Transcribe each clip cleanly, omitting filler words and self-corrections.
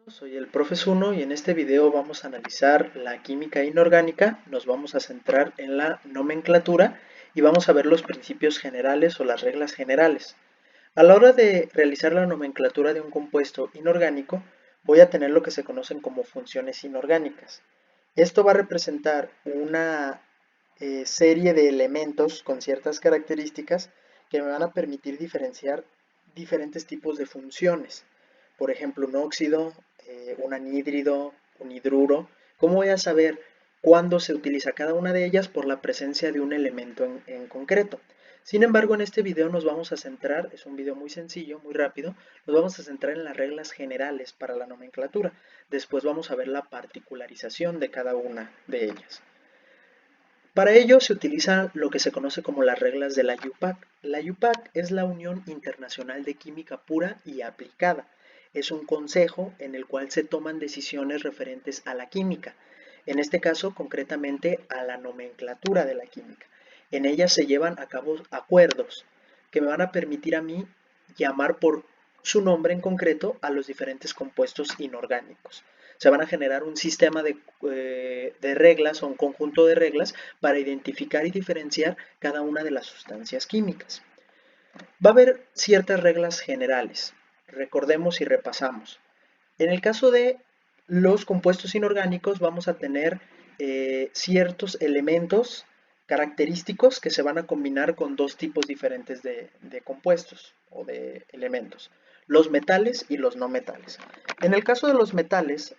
Soy el Profe Zuno y en este video vamos a analizar la química inorgánica. Nos vamos a centrar en la nomenclatura y vamos a ver los principios generales o las reglas generales. A la hora de realizar la nomenclatura de un compuesto inorgánico, voy a tener lo que se conocen como funciones inorgánicas. Esto va a representar una serie de elementos con ciertas características que me van a permitir diferenciar diferentes tipos de funciones. Por ejemplo, un óxido, un anhídrido, un hidruro. ¿Cómo voy a saber cuándo se utiliza cada una de ellas? Por la presencia de un elemento en concreto. Sin embargo, en este video nos vamos a centrar, es un video muy sencillo, muy rápido, nos vamos a centrar en las reglas generales para la nomenclatura. Después vamos a ver la particularización de cada una de ellas. Para ello se utiliza lo que se conoce como las reglas de la UPAC. La UPAC es la Unión Internacional de Química Pura y Aplicada. Es un consejo en el cual se toman decisiones referentes a la química, en este caso concretamente a la nomenclatura de la química. En ellas se llevan a cabo acuerdos que me van a permitir a mí llamar por su nombre en concreto a los diferentes compuestos inorgánicos. Se van a generar un sistema de reglas o un conjunto de reglas para identificar y diferenciar cada una de las sustancias químicas. Va a haber ciertas reglas generales. Recordemos y repasamos. En el caso de los compuestos inorgánicos vamos a tener ciertos elementos característicos que se van a combinar con dos tipos diferentes de compuestos o de elementos, los metales y los no metales. En el caso de los metales,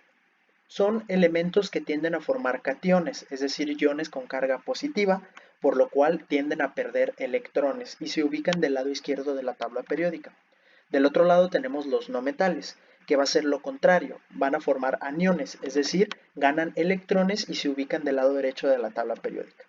son elementos que tienden a formar cationes, es decir, iones con carga positiva, por lo cual tienden a perder electrones y se ubican del lado izquierdo de la tabla periódica. Del otro lado tenemos los no metales, que va a ser lo contrario, van a formar aniones, es decir, ganan electrones y se ubican del lado derecho de la tabla periódica.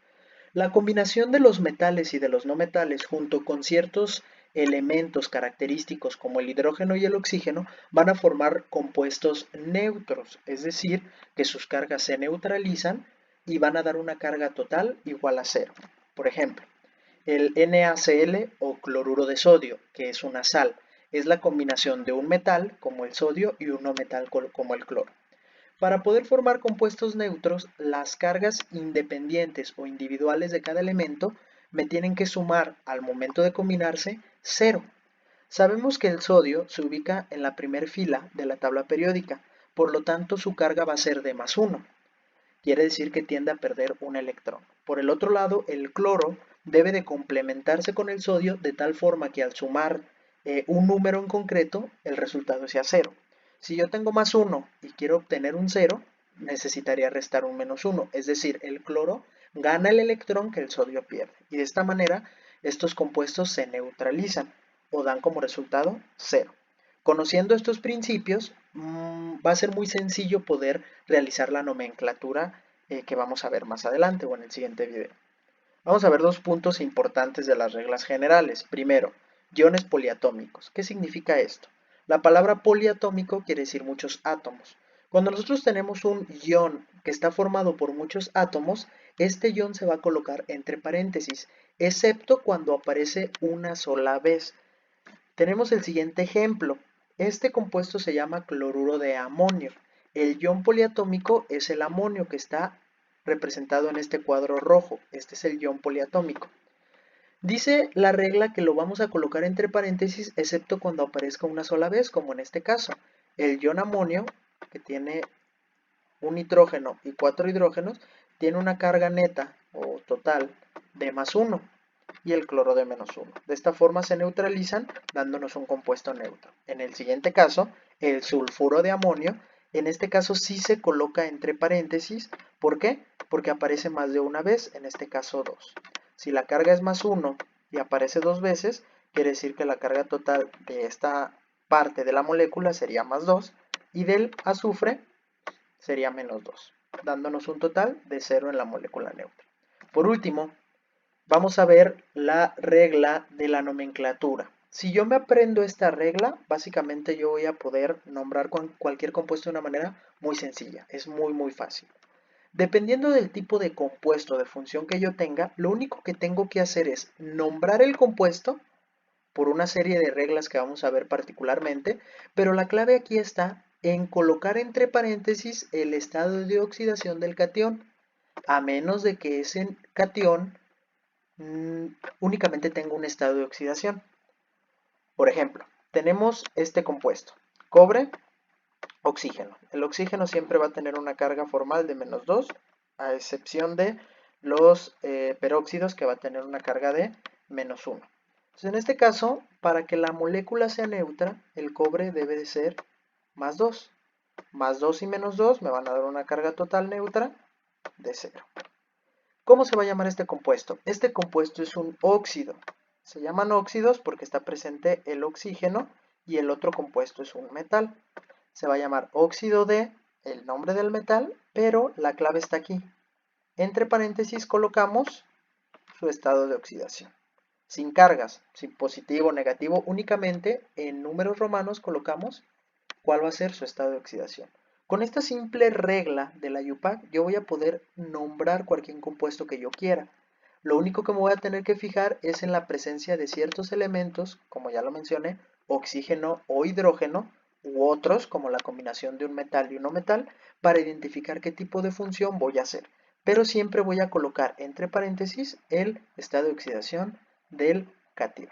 La combinación de los metales y de los no metales junto con ciertos elementos característicos como el hidrógeno y el oxígeno van a formar compuestos neutros, es decir, que sus cargas se neutralizan y van a dar una carga total igual a cero. Por ejemplo, el NaCl o cloruro de sodio, que es una sal, es la combinación de un metal como el sodio y un no metal como el cloro. Para poder formar compuestos neutros, las cargas independientes o individuales de cada elemento me tienen que sumar al momento de combinarse cero. Sabemos que el sodio se ubica en la primera fila de la tabla periódica, por lo tanto su carga va a ser de +1. Quiere decir que tiende a perder un electrón. Por el otro lado, el cloro debe de complementarse con el sodio de tal forma que al sumar un número en concreto, el resultado sea cero. Si yo tengo +1 y quiero obtener un 0, necesitaría restar un -1, es decir, el cloro gana el electrón que el sodio pierde. Y de esta manera, estos compuestos se neutralizan o dan como resultado 0. Conociendo estos principios, va a ser muy sencillo poder realizar la nomenclatura que vamos a ver más adelante o en el siguiente video. Vamos a ver dos puntos importantes de las reglas generales. Primero, iones poliatómicos. ¿Qué significa esto? La palabra poliatómico quiere decir muchos átomos. Cuando nosotros tenemos un ion que está formado por muchos átomos, este ion se va a colocar entre paréntesis, excepto cuando aparece una sola vez. Tenemos el siguiente ejemplo. Este compuesto se llama cloruro de amonio. El ion poliatómico es el amonio que está representado en este cuadro rojo. Este es el ion poliatómico. Dice la regla que lo vamos a colocar entre paréntesis, excepto cuando aparezca una sola vez, como en este caso. El ion amonio, que tiene un nitrógeno y 4 hidrógenos, tiene una carga neta o total de +1 y el cloro de -1. De esta forma se neutralizan dándonos un compuesto neutro. En el siguiente caso, el sulfuro de amonio, en este caso sí se coloca entre paréntesis. ¿Por qué? Porque aparece más de una vez, en este caso 2. Si la carga es +1 y aparece 2 veces, quiere decir que la carga total de esta parte de la molécula sería +2 y del azufre sería -2, dándonos un total de 0 en la molécula neutra. Por último, vamos a ver la regla de la nomenclatura. Si yo me aprendo esta regla, básicamente yo voy a poder nombrar cualquier compuesto de una manera muy sencilla. Es muy fácil. Dependiendo del tipo de compuesto, de función que yo tenga, lo único que tengo que hacer es nombrar el compuesto por una serie de reglas que vamos a ver particularmente, pero la clave aquí está en colocar entre paréntesis el estado de oxidación del catión, a menos de que ese catión únicamente tenga un estado de oxidación. Por ejemplo, tenemos este compuesto, cobre, oxígeno. El oxígeno siempre va a tener una carga formal de -2, a excepción de los peróxidos, que va a tener una carga de -1. Entonces, en este caso, para que la molécula sea neutra, el cobre debe de ser +2. +2 y -2 me van a dar una carga total neutra de 0. ¿Cómo se va a llamar este compuesto? Este compuesto es un óxido. Se llaman óxidos porque está presente el oxígeno y el otro compuesto es un metal. Se va a llamar óxido de el nombre del metal, pero la clave está aquí. Entre paréntesis colocamos su estado de oxidación. Sin cargas, sin positivo o negativo, únicamente en números romanos colocamos cuál va a ser su estado de oxidación. Con esta simple regla de la UPAC, yo voy a poder nombrar cualquier compuesto que yo quiera. Lo único que me voy a tener que fijar es en la presencia de ciertos elementos, como ya lo mencioné, oxígeno o hidrógeno, u otros, como la combinación de un metal y un no metal, para identificar qué tipo de función voy a hacer. Pero siempre voy a colocar entre paréntesis el estado de oxidación del catión.